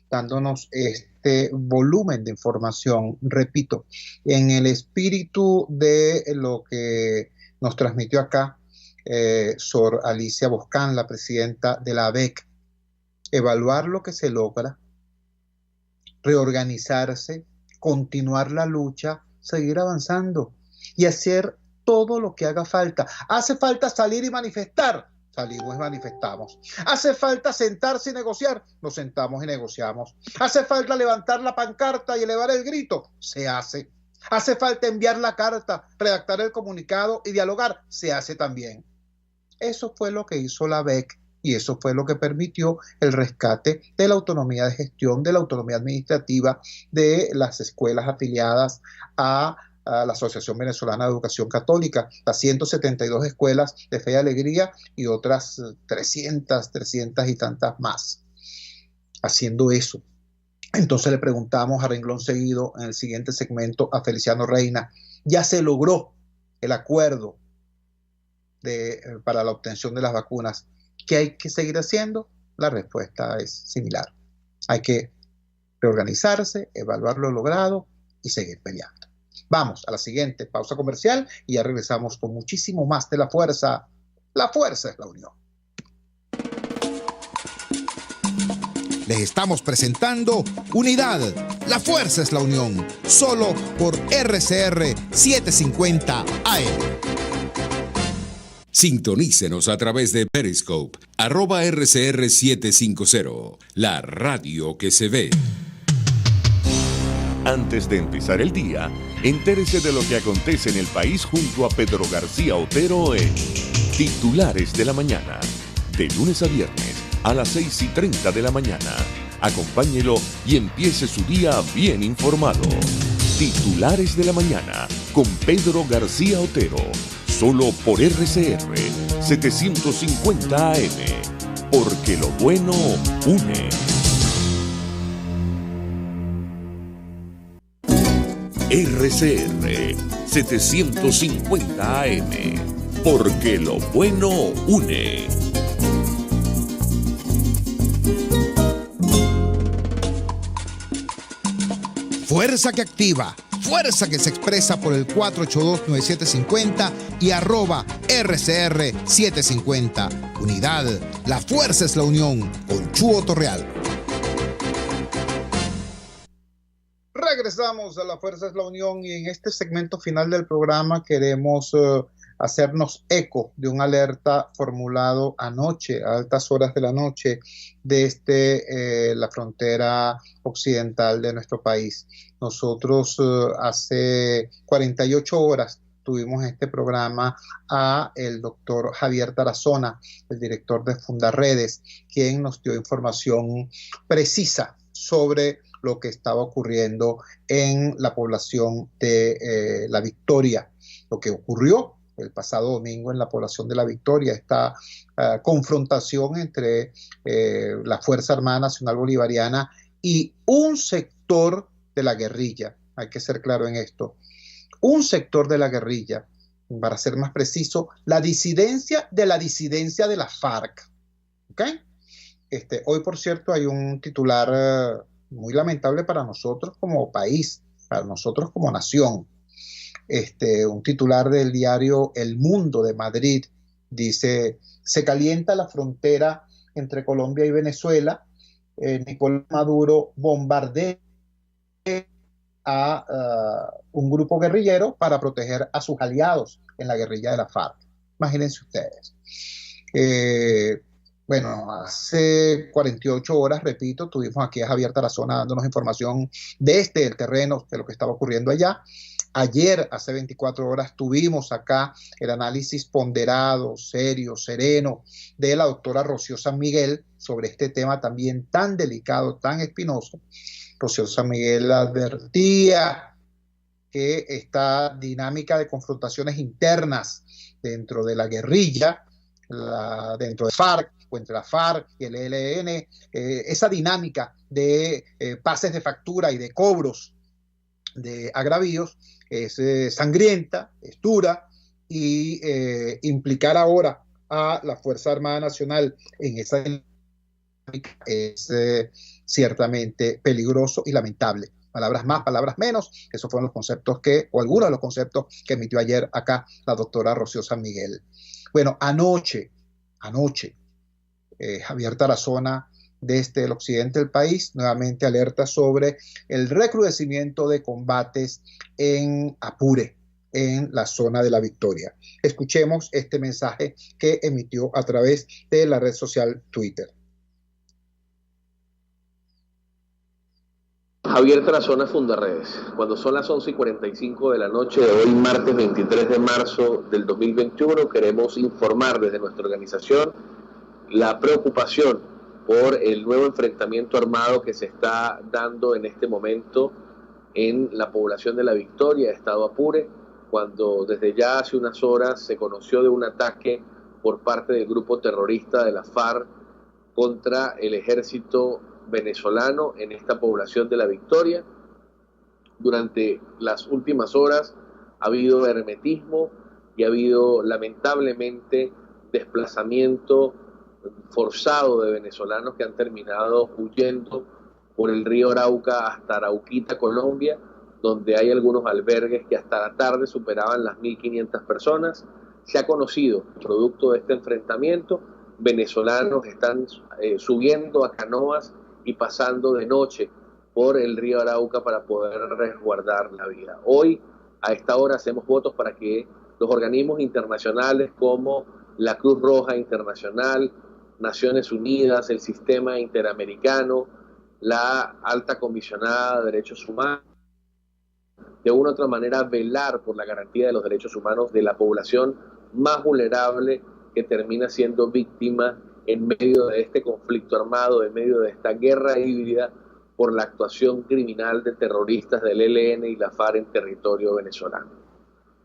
dándonos este volumen de información, repito, en el espíritu de lo que nos transmitió acá Sor Alicia Boscán, la presidenta de la ABEC. Evaluar lo que se logra, reorganizarse, continuar la lucha, seguir avanzando y hacer todo lo que haga falta. Hace falta salir y manifestar, salimos y manifestamos. Hace falta sentarse y negociar, nos sentamos y negociamos. Hace falta levantar la pancarta y elevar el grito, se hace. Hace falta enviar la carta, redactar el comunicado y dialogar, se hace también. Eso fue lo que hizo la ABEC y eso fue lo que permitió el rescate de la autonomía de gestión, de la autonomía administrativa de las escuelas afiliadas a la Asociación Venezolana de Educación Católica, las 172 escuelas de Fe y Alegría y otras 300 y tantas más, haciendo eso. Entonces le preguntamos a renglón seguido en el siguiente segmento a Feliciano Reina, ¿ya se logró el acuerdo para la obtención de las vacunas. ¿Qué hay que seguir haciendo? La respuesta es similar. Hay que reorganizarse, evaluar lo logrado y seguir peleando. Vamos a la siguiente pausa comercial y ya regresamos con muchísimo más de La Fuerza. La fuerza es la unión. Les estamos presentando Unidad. La fuerza es la unión. Solo por RCR 750 AM. Sintonícenos a través de Periscope, @RCR750, la radio que se ve. Antes de empezar el día, entérese de lo que acontece en el país junto a Pedro García Otero en Titulares de la Mañana, de lunes a viernes a las 6:30 de la mañana. Acompáñelo y empiece su día bien informado. Titulares de la Mañana con Pedro García Otero, solo por RCR 750 AM, porque lo bueno une. RCR 750 AM, porque lo bueno une. Fuerza que activa, fuerza que se expresa por el 482-9750 y @RCR750. Unidad, la fuerza es la unión, con Chuo Torreal. Regresamos a La Fuerza es la Unión y en este segmento final del programa queremos hacernos eco de un alerta formulado anoche, a altas horas de la noche, desde la frontera occidental de nuestro país. Nosotros hace 48 horas tuvimos en este programa a el doctor Javier Tarazona, el director de Fundarredes, quien nos dio información precisa sobre lo que estaba ocurriendo en la población de La Victoria, lo que ocurrió el pasado domingo en la población de La Victoria, esta confrontación entre la Fuerza Armada Nacional Bolivariana y un sector de la guerrilla. Hay que ser claro en esto. Un sector de la guerrilla, para ser más preciso, la disidencia de la FARC. ¿Okay? Hoy, por cierto, hay un titular muy lamentable para nosotros como país, para nosotros como nación. Un titular del diario El Mundo de Madrid dice: se calienta la frontera entre Colombia y Venezuela, Nicolás Maduro bombardea a un grupo guerrillero para proteger a sus aliados en la guerrilla de la FARC. Imagínense ustedes. Bueno, hace 48 horas, repito, tuvimos aquí a Javier Tarazona dándonos información desde el terreno de lo que estaba ocurriendo allá. Ayer, hace 24 horas, tuvimos acá el análisis ponderado, serio, sereno de la doctora Rocío San Miguel sobre este tema también tan delicado, tan espinoso. Rocío San Miguel advertía que esta dinámica de confrontaciones internas dentro de la guerrilla, dentro de FARC, o entre la FARC y el ELN, esa dinámica de pases de factura y de cobros de agravios es sangrienta, es dura, y implicar ahora a la Fuerza Armada Nacional en esa dinámica es ciertamente peligroso y lamentable. Palabras más, palabras menos, esos fueron los conceptos o algunos de los conceptos que emitió ayer acá la doctora Rocío San Miguel. Bueno, anoche, Javier Tarazona, desde el occidente del país, nuevamente alerta sobre el recrudecimiento de combates en Apure, en la zona de La Victoria. Escuchemos este mensaje que emitió a través de la red social Twitter. Javier Tarazona, Fundarredes. Cuando son las 11:45 de la noche de hoy, martes 23 de marzo del 2021, queremos informar desde nuestra organización la preocupación por el nuevo enfrentamiento armado que se está dando en este momento en la población de La Victoria, estado Apure, cuando desde ya hace unas horas se conoció de un ataque por parte del grupo terrorista de la FARC contra el ejército venezolano en esta población de La Victoria. Durante las últimas horas ha habido hermetismo y ha habido lamentablemente desplazamiento forzado de venezolanos que han terminado huyendo por el río Arauca hasta Arauquita, Colombia, donde hay algunos albergues que hasta la tarde superaban las 1.500 personas. Se ha conocido, producto de este enfrentamiento, venezolanos están subiendo a canoas y pasando de noche por el río Arauca para poder resguardar la vida. Hoy, a esta hora, hacemos votos para que los organismos internacionales como la Cruz Roja Internacional, Naciones Unidas, el Sistema Interamericano, la Alta Comisionada de Derechos Humanos, de una u otra manera velar por la garantía de los derechos humanos de la población más vulnerable que termina siendo víctima en medio de este conflicto armado, en medio de esta guerra híbrida por la actuación criminal de terroristas del ELN y la FARC en territorio venezolano.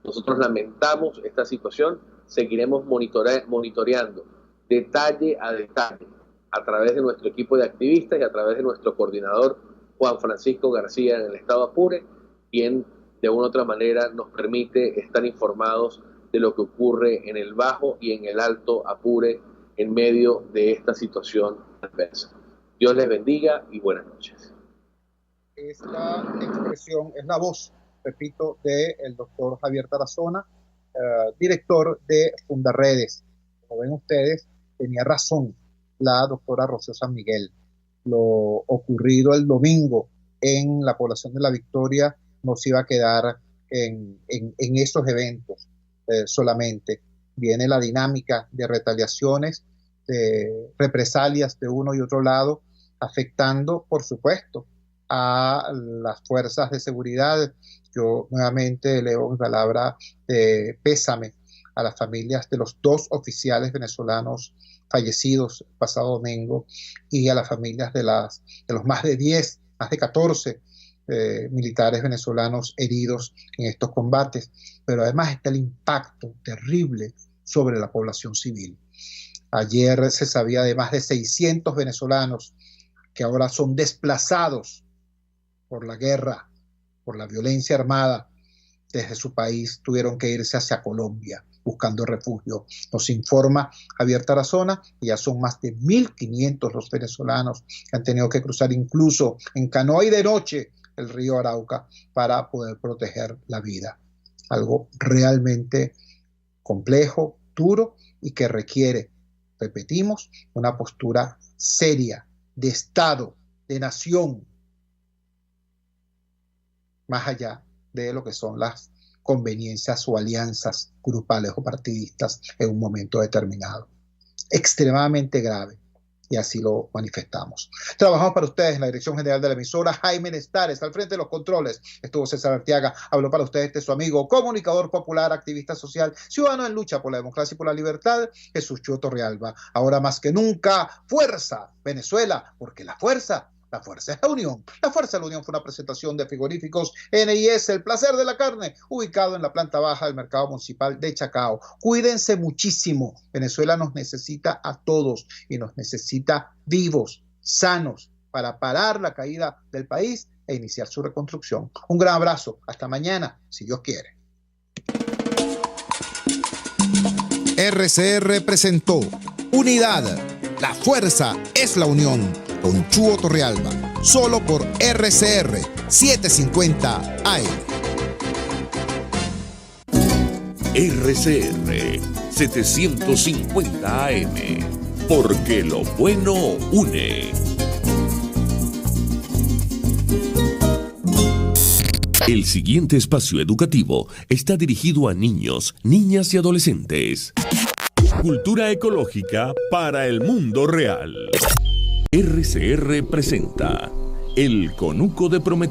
Nosotros lamentamos esta situación, seguiremos monitoreando detalle a detalle a través de nuestro equipo de activistas y a través de nuestro coordinador Juan Francisco García en el estado Apure, quien de una u otra manera nos permite estar informados de lo que ocurre en el Bajo y en el Alto Apure en medio de esta situación adversa. Dios les bendiga y buenas noches. Esta expresión es la voz, repito, del doctor Javier Tarazona, director de Fundarredes. Como ven ustedes, tenía razón la doctora Rocío San Miguel. Lo ocurrido el domingo en la población de La Victoria no se iba a quedar en esos eventos solamente. Viene la dinámica de retaliaciones, de represalias de uno y otro lado, afectando, por supuesto, a las fuerzas de seguridad. Yo nuevamente leo mi palabra de pésame a las familias de los 2 oficiales venezolanos fallecidos el pasado domingo y a las familias de los más de 10, más de 14 militares venezolanos heridos en estos combates. Pero además está el impacto terrible sobre la población civil. Ayer se sabía de más de 600 venezolanos que ahora son desplazados por la guerra, por la violencia armada desde su país, tuvieron que irse hacia Colombia buscando refugio. Nos informa Javier Tarazona y ya son más de 1.500 los venezolanos que han tenido que cruzar incluso en canoa y de noche el río Arauca para poder proteger la vida. Algo realmente complejo, duro y que requiere, repetimos, una postura seria de Estado, de nación, más allá de lo que son las conveniencias o alianzas grupales o partidistas en un momento determinado. Extremadamente grave, y así lo manifestamos. Trabajamos para ustedes en la dirección general de la emisora, Jaime Nestares, al frente de los controles estuvo César Arteaga, habló para ustedes su amigo, comunicador popular, activista social, ciudadano en lucha por la democracia y por la libertad, Jesús Chua Torrealba. Ahora más que nunca, fuerza, Venezuela, porque la fuerza es la unión. La fuerza de la unión fue una presentación de Frigoríficos NIS, el placer de la carne, ubicado en la planta baja del mercado municipal de Chacao. Cuídense muchísimo. Venezuela nos necesita a todos y nos necesita vivos, sanos, para parar la caída del país e iniciar su reconstrucción. Un gran abrazo. Hasta mañana, si Dios quiere. RCR presentó Unidad. La fuerza es la unión. Con Chuo Torrealba, solo por RCR 750 AM. RCR 750 AM, porque lo bueno une. El siguiente espacio educativo está dirigido a niños, niñas y adolescentes. Cultura ecológica para el mundo real. RCR presenta El Conuco de Prometeo.